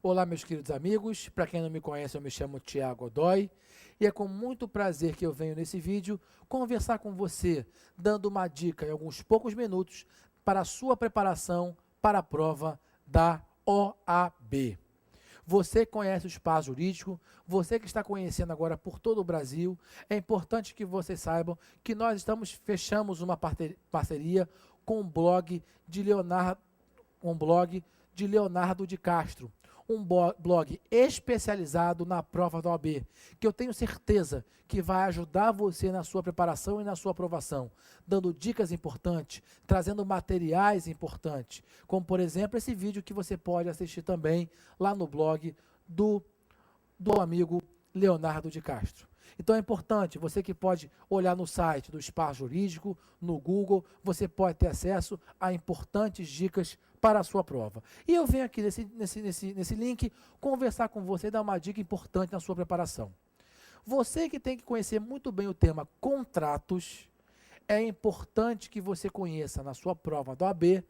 Olá, meus queridos amigos. Para quem não me conhece, eu me chamo Tiago Godoy e é com muito prazer que eu venho nesse vídeo conversar com você, dando uma dica em alguns poucos minutos para a sua preparação para a prova da OAB. Você conhece o espaço jurídico, você que está conhecendo agora por todo o Brasil, é importante que vocês saibam que nós fechamos uma parceria com o blog de Leonardo de Castro, um blog especializado na prova da OAB, que eu tenho certeza que vai ajudar você na sua preparação e na sua aprovação, dando dicas importantes, trazendo materiais importantes, como por exemplo esse vídeo que você pode assistir também lá no blog do amigo Leonardo de Castro. Então é importante, você que pode olhar no site do Espaço Jurídico, no Google, você pode ter acesso a importantes dicas para a sua prova. E eu venho aqui nesse link conversar com você e dar uma dica importante na sua preparação. Você que tem que conhecer muito bem o tema contratos, é importante que você conheça na sua prova da OAB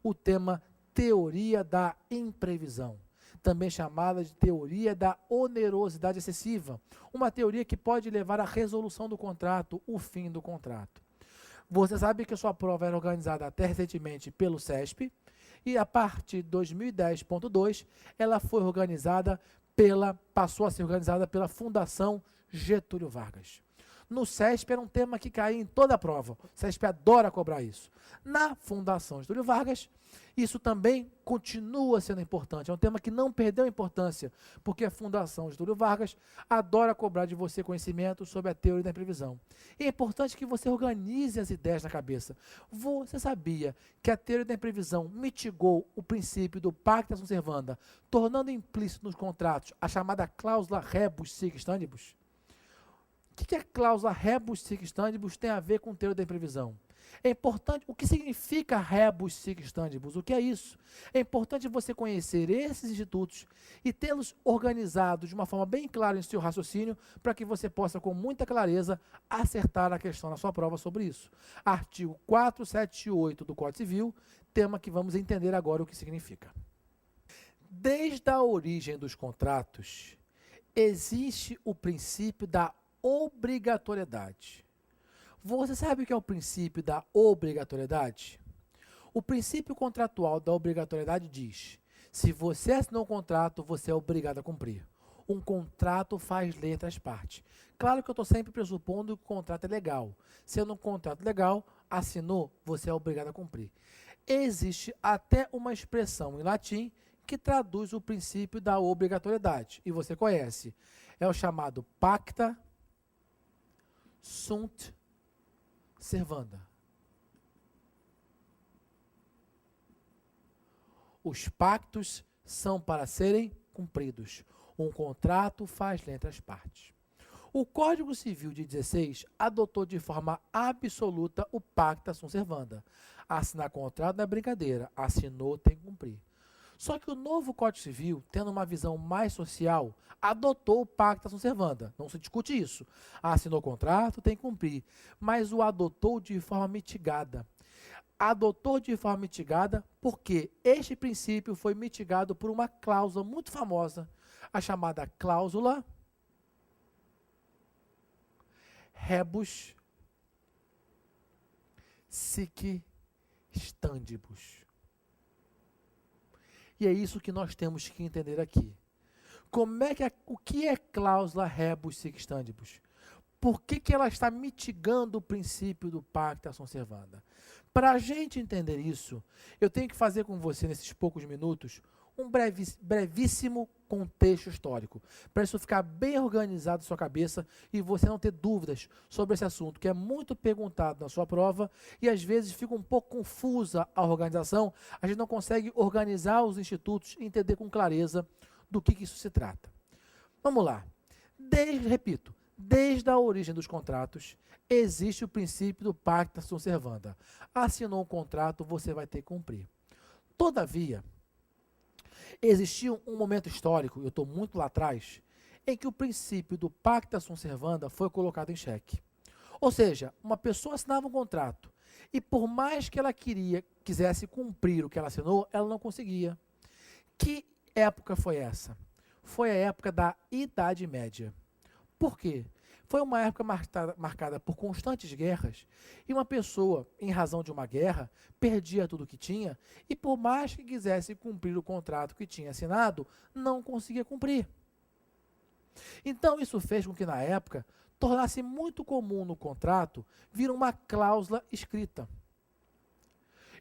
o tema teoria da imprevisão, também chamada de teoria da onerosidade excessiva, uma teoria que pode levar à resolução do contrato, o fim do contrato. Você sabe que a sua prova era organizada até recentemente pelo CESP, e a partir de 2010.2, ela foi organizada passou a ser organizada pela Fundação Getúlio Vargas. No CESP era um tema que caía em toda a prova. O CESP adora cobrar isso. Na Fundação Getúlio Vargas, isso também continua sendo importante. É um tema que não perdeu importância, porque a Fundação Getúlio Vargas adora cobrar de você conhecimento sobre a teoria da imprevisão. E é importante que você organize as ideias na cabeça. Você sabia que a teoria da imprevisão mitigou o princípio do pacta sunt servanda, tornando implícito nos contratos a chamada cláusula rebus sic stantibus? O que a cláusula rebus sic stantibus tem a ver com teoria da imprevisão? É importante, o que significa rebus sic stantibus? O que é isso? É importante você conhecer esses institutos e tê-los organizados de uma forma bem clara em seu raciocínio, para que você possa, com muita clareza, acertar a questão na sua prova sobre isso. Artigo 478 do Código Civil, tema que vamos entender agora o que significa. Desde a origem dos contratos, existe o princípio da obrigatoriedade. Você sabe o que é o princípio da obrigatoriedade? O princípio contratual da obrigatoriedade diz: se você assinou um contrato, você é obrigado a cumprir. Um contrato faz lei entre as partes. Claro que eu estou sempre pressupondo que o contrato é legal. Sendo um contrato legal, assinou, você é obrigado a cumprir. Existe até uma expressão em latim que traduz o princípio da obrigatoriedade, e você conhece. É o chamado pacta sunt servanda. Os pactos são para serem cumpridos. Um contrato faz lei entre as partes. O Código Civil de 16 adotou de forma absoluta o pacta sunt servanda. Assinar contrato não é brincadeira. Assinou, tem que cumprir. Só que o novo Código Civil, tendo uma visão mais social, adotou o pacta sunt servanda. Não se discute isso. Assinou o contrato, tem que cumprir. Mas o adotou de forma mitigada. Adotou de forma mitigada porque este princípio foi mitigado por uma cláusula muito famosa, a chamada cláusula rebus sic stantibus. E é isso que nós temos que entender aqui. O que é cláusula rebus sic stantibus? Por que ela está mitigando o princípio do pacta sunt servanda? Para a gente entender isso, eu tenho que fazer com você, nesses poucos minutos, um brevíssimo contexto histórico, para isso ficar bem organizado na sua cabeça e você não ter dúvidas sobre esse assunto, que é muito perguntado na sua prova e às vezes fica um pouco confusa a organização, a gente não consegue organizar os institutos e entender com clareza do que isso se trata. Vamos lá. Repito, desde a origem dos contratos, existe o princípio do pacta sunt servanda. Assinou um contrato, você vai ter que cumprir. Todavia, existia um momento histórico, eu estou muito lá atrás, em que o princípio do pacta sunt servanda foi colocado em xeque. Ou seja, uma pessoa assinava um contrato e por mais que ela quisesse cumprir o que ela assinou, ela não conseguia. Que época foi essa? Foi a época da Idade Média. Por quê? Foi uma época marcada por constantes guerras, e uma pessoa, em razão de uma guerra, perdia tudo o que tinha, e por mais que quisesse cumprir o contrato que tinha assinado, não conseguia cumprir. Então isso fez com que, na época, tornasse muito comum no contrato vir uma cláusula escrita.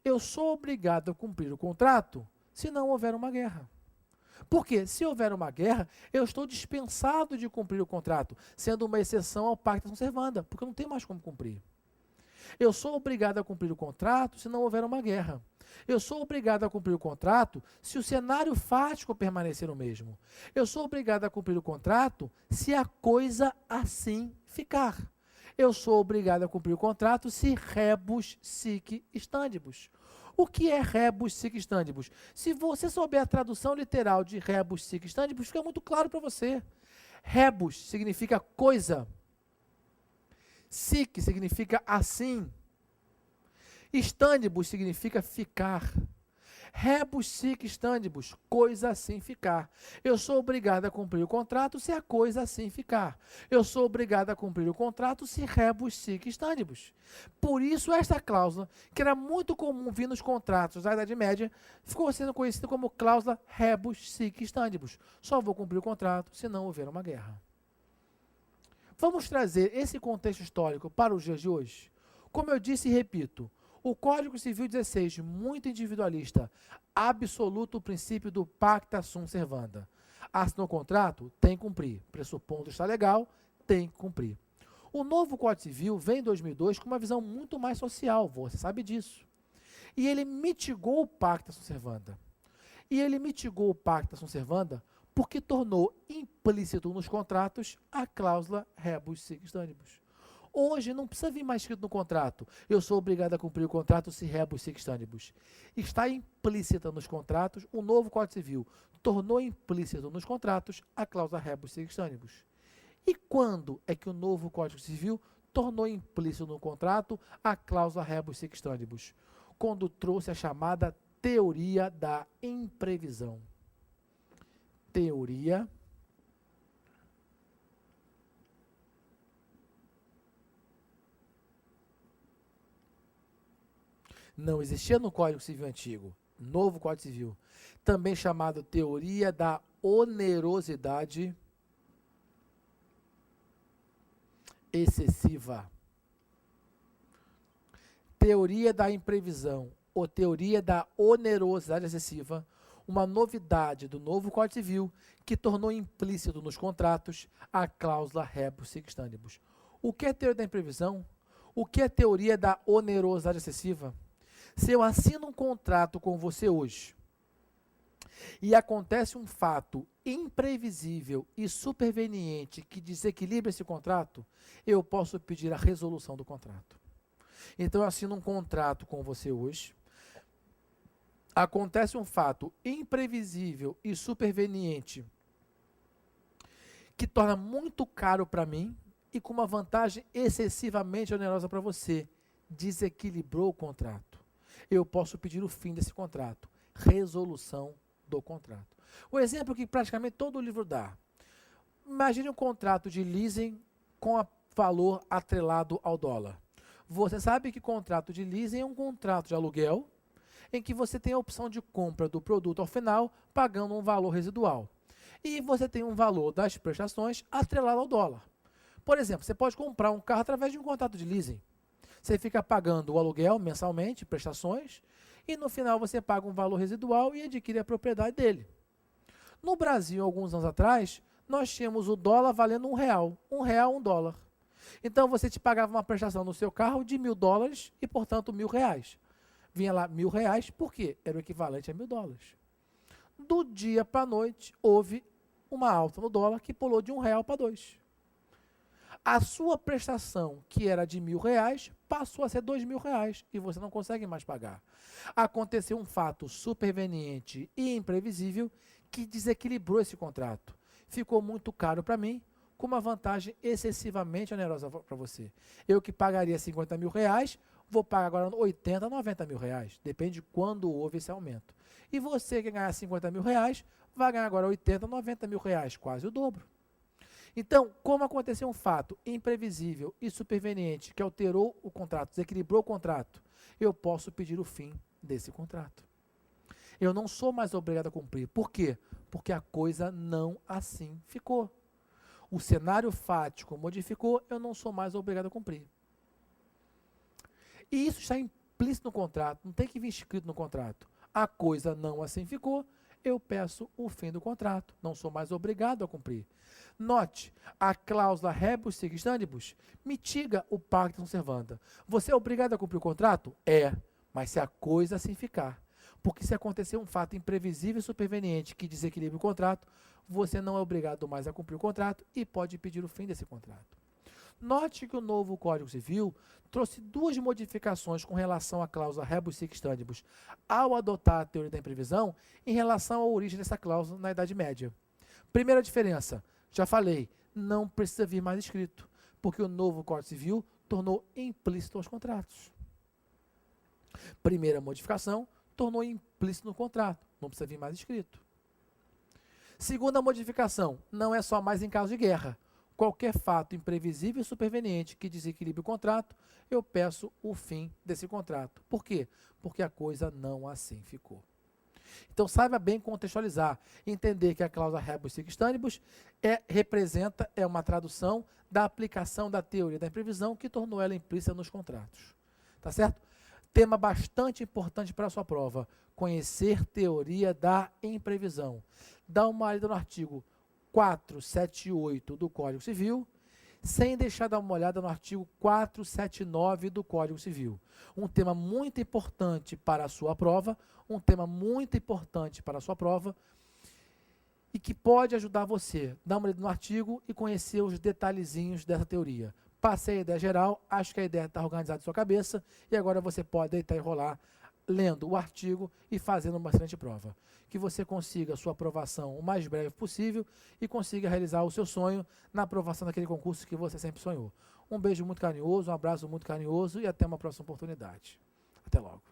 Eu sou obrigado a cumprir o contrato se não houver uma guerra. Porque, se houver uma guerra, eu estou dispensado de cumprir o contrato, sendo uma exceção ao pacta sunt servanda, porque eu não tenho mais como cumprir. Eu sou obrigado a cumprir o contrato se não houver uma guerra. Eu sou obrigado a cumprir o contrato se o cenário fático permanecer o mesmo. Eu sou obrigado a cumprir o contrato se a coisa assim ficar. Eu sou obrigado a cumprir o contrato se rebus sic stantibus. O que é rebus sic stantibus? Se você souber a tradução literal de rebus sic stantibus, fica muito claro para você. Rebus significa coisa. Sic significa assim. Stantibus significa ficar. Rebus sic stantibus, coisa assim ficar. Eu sou obrigado a cumprir o contrato se a coisa assim ficar. Eu sou obrigado a cumprir o contrato se rebus sic stantibus. Por isso, esta cláusula, que era muito comum vir nos contratos da Idade Média, ficou sendo conhecida como cláusula rebus sic stantibus. Só vou cumprir o contrato se não houver uma guerra. Vamos trazer esse contexto histórico para os dias de hoje? Como eu disse e repito, o Código Civil 16, muito individualista, absoluto o princípio do pacta sunt servanda. Assinou o contrato? Tem que cumprir. Pressupondo está legal, tem que cumprir. O novo Código Civil vem em 2002 com uma visão muito mais social, você sabe disso. E ele mitigou o pacta sunt servanda. E ele mitigou o pacta sunt servanda porque tornou implícito nos contratos a cláusula rebus sic stantibus. Hoje não precisa vir mais escrito no contrato. Eu sou obrigado a cumprir o contrato se rebus sic stantibus. Está implícita nos contratos, o novo Código Civil tornou implícito nos contratos a cláusula rebus sic stantibus. E quando é que o novo Código Civil tornou implícito no contrato a cláusula rebus sic stantibus? Quando trouxe a chamada teoria da imprevisão. Teoria não existia no Código Civil antigo, novo Código Civil, também chamado teoria da onerosidade excessiva. Teoria da imprevisão ou teoria da onerosidade excessiva, uma novidade do novo Código Civil que tornou implícito nos contratos a cláusula rebus sic stantibus. O que é teoria da imprevisão? O que é teoria da onerosidade excessiva? Se eu assino um contrato com você hoje e acontece um fato imprevisível e superveniente que desequilibra esse contrato, eu posso pedir a resolução do contrato. Então eu assino um contrato com você hoje, acontece um fato imprevisível e superveniente que torna muito caro para mim e com uma vantagem excessivamente onerosa para você, desequilibrou o contrato. Eu posso pedir o fim desse contrato, resolução do contrato. O exemplo que praticamente todo o livro dá. Imagine um contrato de leasing com valor atrelado ao dólar. Você sabe que contrato de leasing é um contrato de aluguel em que você tem a opção de compra do produto ao final pagando um valor residual. E você tem um valor das prestações atrelado ao dólar. Por exemplo, você pode comprar um carro através de um contrato de leasing. Você fica pagando o aluguel mensalmente, prestações, e no final você paga um valor residual e adquire a propriedade dele. No Brasil, alguns anos atrás, nós tínhamos o dólar valendo R$1. R$1, $1. Então você te pagava uma prestação no seu carro de $1.000 e, portanto, R$1.000. Vinha lá R$1.000, por quê? Era o equivalente a $1.000. Do dia para a noite, houve uma alta no dólar que pulou de R$1 para R$2. A sua prestação, que era de R$1.000, passou a ser R$2.000 e você não consegue mais pagar. Aconteceu um fato superveniente e imprevisível que desequilibrou esse contrato. Ficou muito caro para mim, com uma vantagem excessivamente onerosa para você. Eu que pagaria R$50.000, vou pagar agora R$80.000, R$90.000. Depende de quando houve esse aumento. E você que ganhar R$50.000, vai ganhar agora 80, 90 mil reais, quase o dobro. Então, como aconteceu um fato imprevisível e superveniente que alterou o contrato, desequilibrou o contrato, eu posso pedir o fim desse contrato. Eu não sou mais obrigado a cumprir. Por quê? Porque a coisa não assim ficou. O cenário fático modificou, eu não sou mais obrigado a cumprir. E isso está implícito no contrato, não tem que vir escrito no contrato. A coisa não assim ficou, eu peço o fim do contrato, não sou mais obrigado a cumprir. Note, a cláusula rebus sic stantibus mitiga o pactum servanda. Você é obrigado a cumprir o contrato? É, mas se a coisa assim ficar. Porque se acontecer um fato imprevisível e superveniente que desequilibre o contrato, você não é obrigado mais a cumprir o contrato e pode pedir o fim desse contrato. Note que o novo Código Civil trouxe duas modificações com relação à cláusula rebus sic stantibus ao adotar a teoria da imprevisão em relação à origem dessa cláusula na Idade Média. Primeira diferença, já falei, não precisa vir mais escrito, porque o novo Código Civil tornou implícito os contratos. Primeira modificação, tornou implícito no contrato, não precisa vir mais escrito. Segunda modificação, não é só mais em caso de guerra. Qualquer fato imprevisível e superveniente que desequilibre o contrato, eu peço o fim desse contrato. Por quê? Porque a coisa não assim ficou. Então, saiba bem contextualizar, entender que a cláusula rebus sic stantibus é uma tradução da aplicação da teoria da imprevisão que tornou ela implícita nos contratos. Tá certo? Tema bastante importante para a sua prova, conhecer teoria da imprevisão. Dá uma olhada no artigo 478 do Código Civil, sem deixar de dar uma olhada no artigo 479 do Código Civil. Um tema muito importante para a sua prova, e que pode ajudar você. Dá uma olhada no artigo e conhecer os detalhezinhos dessa teoria. Passei a ideia geral, acho que a ideia está organizada em sua cabeça, e agora você pode deitar e rolar lendo o artigo e fazendo uma excelente prova. Que você consiga a sua aprovação o mais breve possível e consiga realizar o seu sonho na aprovação daquele concurso que você sempre sonhou. Um beijo muito carinhoso, um abraço muito carinhoso e até uma próxima oportunidade. Até logo.